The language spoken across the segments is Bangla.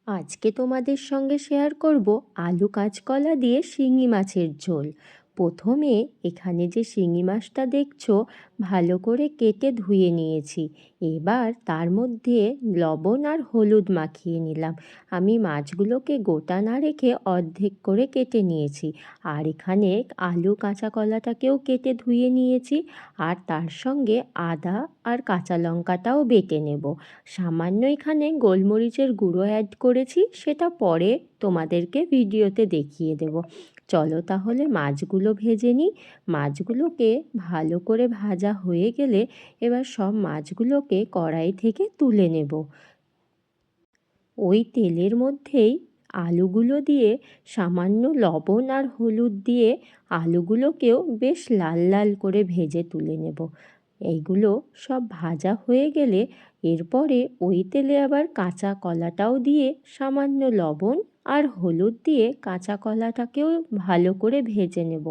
আজকে তোমাদের সঙ্গে শেয়ার করব আলু কাঁচকলা দিয়ে শিঙি মাছের ঝোল। প্রথমে এখানে যে শিঙি মাছটা দেখছো ভালো করে কেটে ধুয়ে নিয়েছি। এবার তার মধ্যে লবণ আর হলুদ মাখিয়ে নিলাম। আমি মাছগুলোকে গোটা না রেখে অর্ধেক করে কেটে নিয়েছি। আর এখানে আলু কাঁচা কলাটাকেও কেটে ধুয়ে নিয়েছি। আর তার সঙ্গে আদা আর কাঁচা লঙ্কাটাও বেটে নেব। সামান্য এখানে গোলমরিচের গুঁড়ো অ্যাড করেছি, সেটা পরে তোমাদেরকে ভিডিওতে দেখিয়ে দেব। চলো তাহলে মাছগুলো ভেজে নিই। মাছগুলোকে ভালো করে ভাজা হয়ে গেলে এবার সব মাছগুলোকে কড়াই থেকে তুলে নেব। ওই তেলের মধ্যেই আলুগুলো দিয়ে সামান্য লবণ আর হলুদ দিয়ে আলুগুলোকেও বেশ লাল লাল করে ভেজে তুলে নেব। এইগুলো সব ভাজা হয়ে গেলে এরপরে ওই তেলে আবার কাঁচা কলাটাও দিয়ে সামান্য লবণ আর হলুদ দিয়ে কাঁচা কলাটাকেও ভালো করে ভেজে নেব।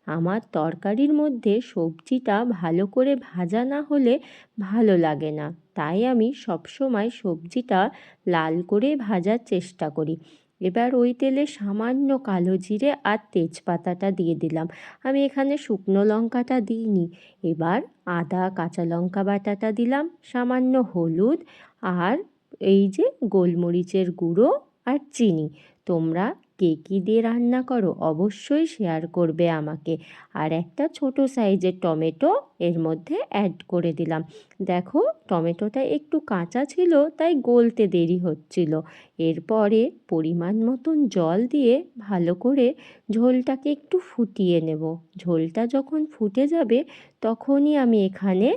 আমার তরকারির মধ্যে সবজিটা ভালো করে ভাজা না হলে ভালো লাগে না, তাই আমি সবসময় সবজিটা লাল করে ভাজার চেষ্টা করি। এবার ওই তেলে সামান্য কালো জিরে আর তেজপাতাটা দিয়ে দিলাম। আমি এখানে শুকনো লঙ্কাটা দিইনি। এবার আদা কাঁচা লঙ্কা বাটাটা দিলাম, সামান্য হলুদ আর এই যে গোলমরিচের গুঁড়ো আর চিনি। তোমরা কে কী দিয়ে রান্না করো অবশ্যই শেয়ার করবে আমাকে। আর একটা ছোট সাইজের টমেটো এর মধ্যে অ্যাড করে দিলাম। দেখো টমেটোটা একটু কাঁচা ছিল তাই গলতে দেরি হচ্ছিল। এরপরে পরিমাণ মতন জল দিয়ে ভালো করে ঝোলটাকে একটু ফুটিয়ে নেব। ঝোলটা যখন ফুটে যাবে তখনই আমি এখানে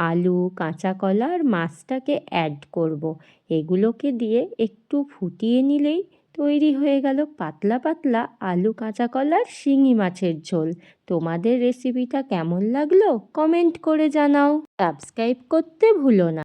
আলু কাঁচা কলা আর মাছটাকে অ্যাড করব। এগুলোকে দিয়ে একটু ফুটিয়ে নিলেই তৈরি হয়ে গেল পাতলা পাতলা আলু কাঁচা কলার শিঙি মাছের ঝোল। তোমাদের রেসিপিটা কেমন লাগলো কমেন্ট করে জানাও। সাবস্ক্রাইব করতে ভুলো না।